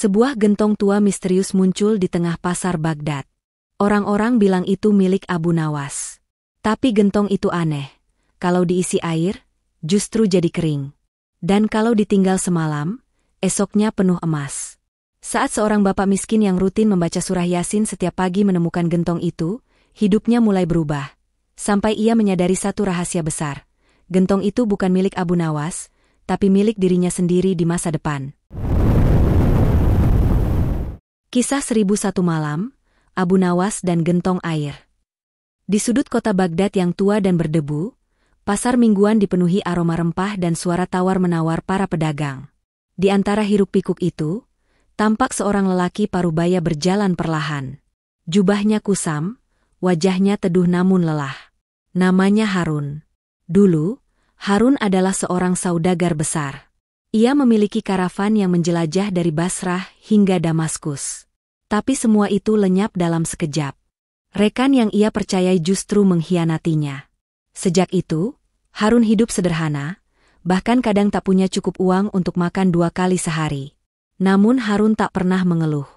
Sebuah gentong tua misterius muncul di tengah pasar Baghdad. Orang-orang bilang itu milik Abu Nawas. Tapi gentong itu aneh. Kalau diisi air, justru jadi kering. Dan kalau ditinggal semalam, esoknya penuh emas. Saat seorang bapak miskin yang rutin membaca surah Yasin setiap pagi menemukan gentong itu, hidupnya mulai berubah. Sampai ia menyadari satu rahasia besar. Gentong itu bukan milik Abu Nawas, tapi milik dirinya sendiri di masa depan. Kisah 1001 Malam, Abu Nawas dan Gentong Air. Di sudut kota Baghdad yang tua dan berdebu, pasar mingguan dipenuhi aroma rempah dan suara tawar-menawar para pedagang. Di antara hiruk-pikuk itu, tampak seorang lelaki parubaya berjalan perlahan. Jubahnya kusam, wajahnya teduh namun lelah. Namanya Harun. Dulu, Harun adalah seorang saudagar besar. Ia memiliki karavan yang menjelajah dari Basrah hingga Damaskus. Tapi semua itu lenyap dalam sekejap. Rekan yang ia percayai justru mengkhianatinya. Sejak itu, Harun hidup sederhana, bahkan kadang tak punya cukup uang untuk makan 2 kali sehari. Namun Harun tak pernah mengeluh.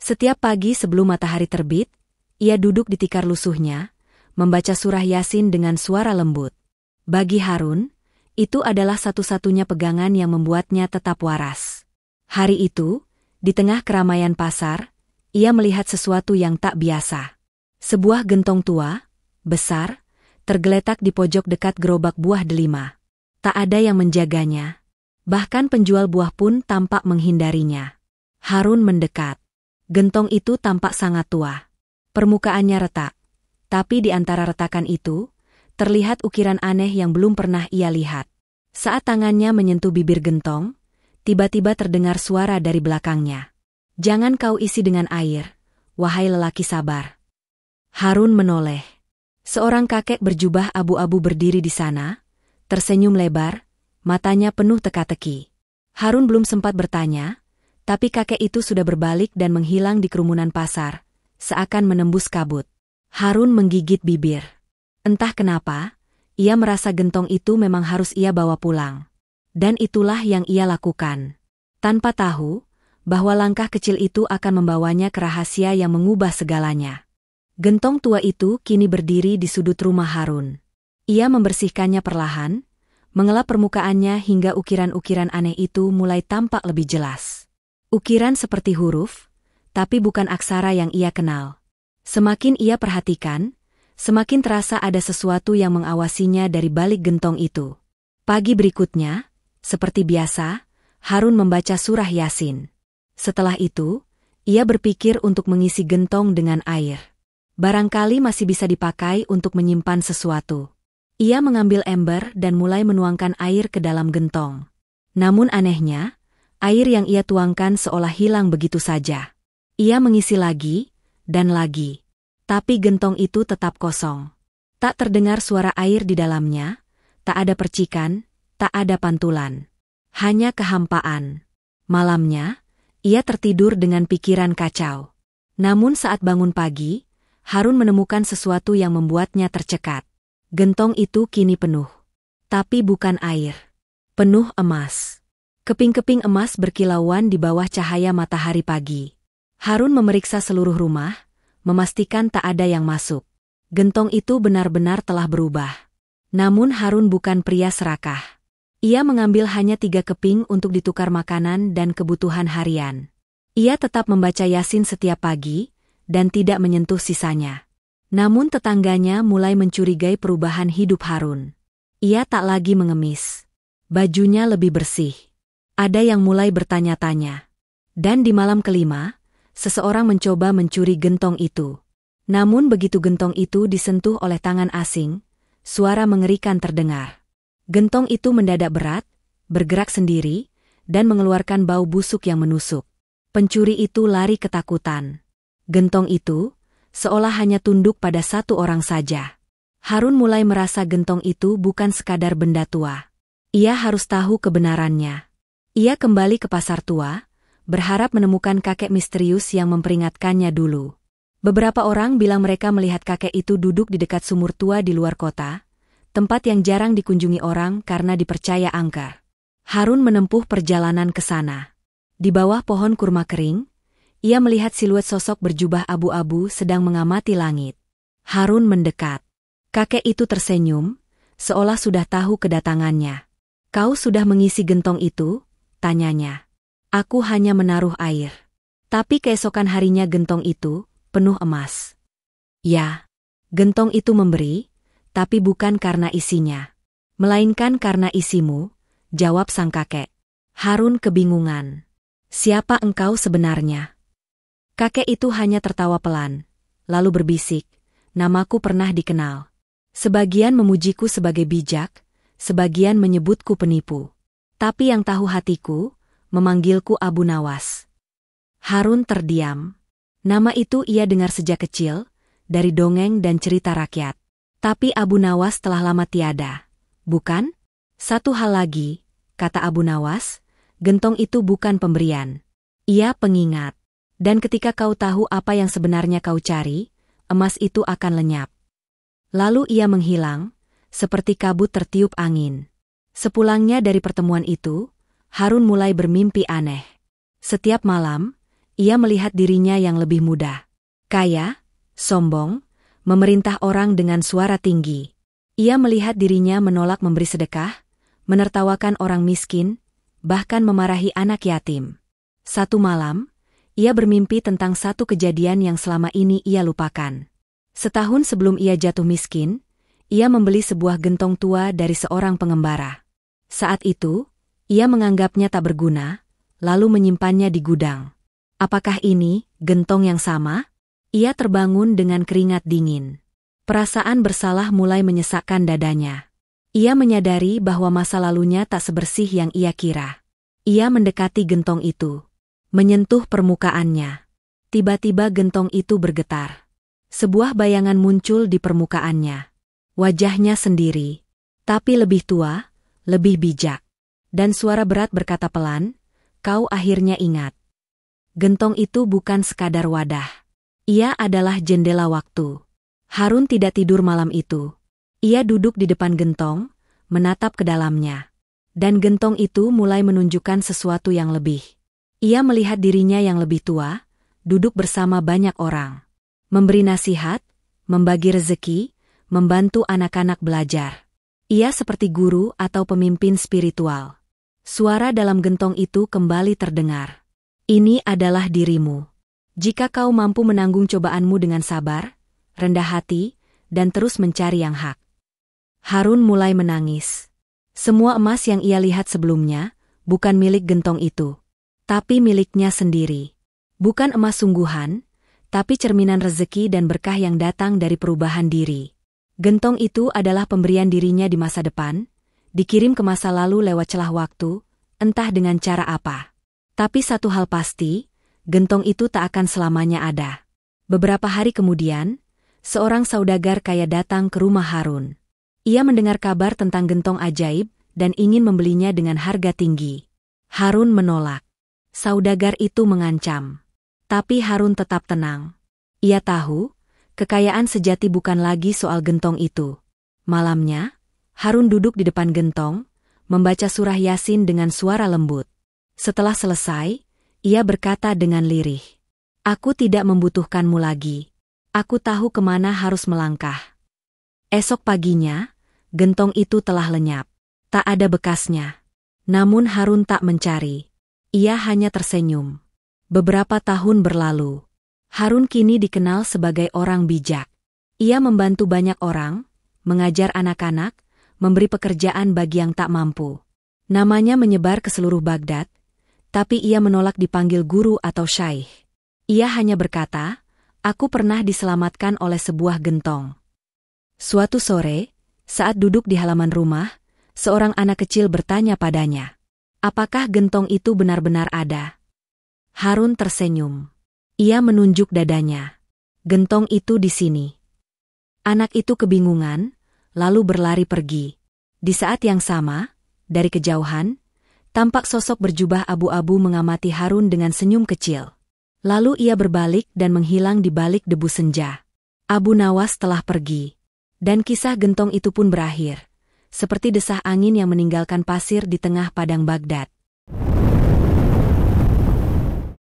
Setiap pagi sebelum matahari terbit, ia duduk di tikar lusuhnya, membaca surah Yasin dengan suara lembut. Bagi Harun, itu adalah satu-satunya pegangan yang membuatnya tetap waras. Hari itu, di tengah keramaian pasar, ia melihat sesuatu yang tak biasa. Sebuah gentong tua, besar, tergeletak di pojok dekat gerobak buah delima. Tak ada yang menjaganya. Bahkan penjual buah pun tampak menghindarinya. Harun mendekat. Gentong itu tampak sangat tua. Permukaannya retak. Tapi di antara retakan itu, terlihat ukiran aneh yang belum pernah ia lihat. Saat tangannya menyentuh bibir gentong, tiba-tiba terdengar suara dari belakangnya. "Jangan kau isi dengan air, wahai lelaki sabar." Harun menoleh. Seorang kakek berjubah abu-abu berdiri di sana, tersenyum lebar, matanya penuh teka-teki. Harun belum sempat bertanya, tapi kakek itu sudah berbalik dan menghilang di kerumunan pasar, seakan menembus kabut. Harun menggigit bibir. Entah kenapa, ia merasa gentong itu memang harus ia bawa pulang. Dan itulah yang ia lakukan. Tanpa tahu bahwa langkah kecil itu akan membawanya ke rahasia yang mengubah segalanya. Gentong tua itu kini berdiri di sudut rumah Harun. Ia membersihkannya perlahan, mengelap permukaannya hingga ukiran-ukiran aneh itu mulai tampak lebih jelas. Ukiran seperti huruf, tapi bukan aksara yang ia kenal. Semakin ia perhatikan, semakin terasa ada sesuatu yang mengawasinya dari balik gentong itu. Pagi berikutnya, seperti biasa, Harun membaca surah Yasin. Setelah itu, ia berpikir untuk mengisi gentong dengan air. Barangkali masih bisa dipakai untuk menyimpan sesuatu. Ia mengambil ember dan mulai menuangkan air ke dalam gentong. Namun anehnya, air yang ia tuangkan seolah hilang begitu saja. Ia mengisi lagi, dan lagi. Tapi gentong itu tetap kosong. Tak terdengar suara air di dalamnya, tak ada percikan, tak ada pantulan. Hanya kehampaan. Malamnya, ia tertidur dengan pikiran kacau. Namun saat bangun pagi, Harun menemukan sesuatu yang membuatnya tercekat. Gentong itu kini penuh. Tapi bukan air. Penuh emas. Keping-keping emas berkilauan di bawah cahaya matahari pagi. Harun memeriksa seluruh rumah, memastikan tak ada yang masuk. Gentong itu benar-benar telah berubah. Namun Harun bukan pria serakah. Ia mengambil hanya 3 keping untuk ditukar makanan dan kebutuhan harian. Ia tetap membaca Yasin setiap pagi, dan tidak menyentuh sisanya. Namun tetangganya mulai mencurigai perubahan hidup Harun. Ia tak lagi mengemis. Bajunya lebih bersih. Ada yang mulai bertanya-tanya. Dan di malam kelima, seseorang mencoba mencuri gentong itu. Namun begitu gentong itu disentuh oleh tangan asing, suara mengerikan terdengar. Gentong itu mendadak berat, bergerak sendiri, dan mengeluarkan bau busuk yang menusuk. Pencuri itu lari ketakutan. Gentong itu, seolah hanya tunduk pada satu orang saja. Harun mulai merasa gentong itu bukan sekadar benda tua. Ia harus tahu kebenarannya. Ia kembali ke pasar tua, berharap menemukan kakek misterius yang memperingatkannya dulu. Beberapa orang bilang mereka melihat kakek itu duduk di dekat sumur tua di luar kota, tempat yang jarang dikunjungi orang karena dipercaya angker. Harun menempuh perjalanan ke sana. Di bawah pohon kurma kering, ia melihat siluet sosok berjubah abu-abu sedang mengamati langit. Harun mendekat. Kakek itu tersenyum, seolah sudah tahu kedatangannya. "Kau sudah mengisi gentong itu?" tanyanya. "Aku hanya menaruh air. Tapi keesokan harinya gentong itu penuh emas." "Ya, gentong itu memberi, tapi bukan karena isinya, melainkan karena isimu," jawab sang kakek. Harun kebingungan. "Siapa engkau sebenarnya?" Kakek itu hanya tertawa pelan, lalu berbisik, "Namaku pernah dikenal. Sebagian memujiku sebagai bijak, sebagian menyebutku penipu. Tapi yang tahu hatiku, memanggilku Abu Nawas." Harun terdiam. Nama itu ia dengar sejak kecil, dari dongeng dan cerita rakyat. Tapi Abu Nawas telah lama tiada, bukan? "Satu hal lagi," kata Abu Nawas, "gentong itu bukan pemberian. Ia pengingat. Dan ketika kau tahu apa yang sebenarnya kau cari, emas itu akan lenyap." Lalu ia menghilang, seperti kabut tertiup angin. Sepulangnya dari pertemuan itu, Harun mulai bermimpi aneh. Setiap malam, ia melihat dirinya yang lebih muda, kaya, sombong, memerintah orang dengan suara tinggi. Ia melihat dirinya menolak memberi sedekah, menertawakan orang miskin, bahkan memarahi anak yatim. Satu malam, ia bermimpi tentang satu kejadian yang selama ini ia lupakan. Setahun sebelum ia jatuh miskin, ia membeli sebuah gentong tua dari seorang pengembara. Saat itu, ia menganggapnya tak berguna, lalu menyimpannya di gudang. Apakah ini gentong yang sama? Ia terbangun dengan keringat dingin. Perasaan bersalah mulai menyesakkan dadanya. Ia menyadari bahwa masa lalunya tak sebersih yang ia kira. Ia mendekati gentong itu, menyentuh permukaannya. Tiba-tiba gentong itu bergetar. Sebuah bayangan muncul di permukaannya. Wajahnya sendiri, tapi lebih tua, lebih bijak. Dan suara berat berkata pelan, "Kau akhirnya ingat. Gentong itu bukan sekadar wadah. Ia adalah jendela waktu." Harun tidak tidur malam itu. Ia duduk di depan gentong, menatap ke dalamnya. Dan gentong itu mulai menunjukkan sesuatu yang lebih. Ia melihat dirinya yang lebih tua, duduk bersama banyak orang. Memberi nasihat, membagi rezeki, membantu anak-anak belajar. Ia seperti guru atau pemimpin spiritual. Suara dalam gentong itu kembali terdengar. "Ini adalah dirimu. Jika kau mampu menanggung cobaanmu dengan sabar, rendah hati, dan terus mencari yang hak." Harun mulai menangis. Semua emas yang ia lihat sebelumnya, bukan milik gentong itu, tapi miliknya sendiri. Bukan emas sungguhan, tapi cerminan rezeki dan berkah yang datang dari perubahan diri. Gentong itu adalah pemberian dirinya di masa depan, dikirim ke masa lalu lewat celah waktu, entah dengan cara apa. Tapi satu hal pasti, gentong itu tak akan selamanya ada. Beberapa hari kemudian, seorang saudagar kaya datang ke rumah Harun. Ia mendengar kabar tentang gentong ajaib dan ingin membelinya dengan harga tinggi. Harun menolak. Saudagar itu mengancam. Tapi Harun tetap tenang. Ia tahu, kekayaan sejati bukan lagi soal gentong itu. Malamnya, Harun duduk di depan gentong, membaca surah Yasin dengan suara lembut. Setelah selesai, ia berkata dengan lirih, "Aku tidak membutuhkanmu lagi. Aku tahu kemana harus melangkah." Esok paginya, gentong itu telah lenyap. Tak ada bekasnya. Namun Harun tak mencari. Ia hanya tersenyum. Beberapa tahun berlalu. Harun kini dikenal sebagai orang bijak. Ia membantu banyak orang, mengajar anak-anak, memberi pekerjaan bagi yang tak mampu. Namanya menyebar ke seluruh Baghdad, tapi ia menolak dipanggil guru atau syaikh. Ia hanya berkata, "Aku pernah diselamatkan oleh sebuah gentong." Suatu sore, saat duduk di halaman rumah, seorang anak kecil bertanya padanya, "Apakah gentong itu benar-benar ada?" Harun tersenyum. Ia menunjuk dadanya. "Gentong itu di sini." Anak itu kebingungan, lalu berlari pergi. Di saat yang sama, dari kejauhan, tampak sosok berjubah abu-abu mengamati Harun dengan senyum kecil. Lalu ia berbalik dan menghilang di balik debu senja. Abu Nawas telah pergi. Dan kisah gentong itu pun berakhir, seperti desah angin yang meninggalkan pasir di tengah padang Baghdad.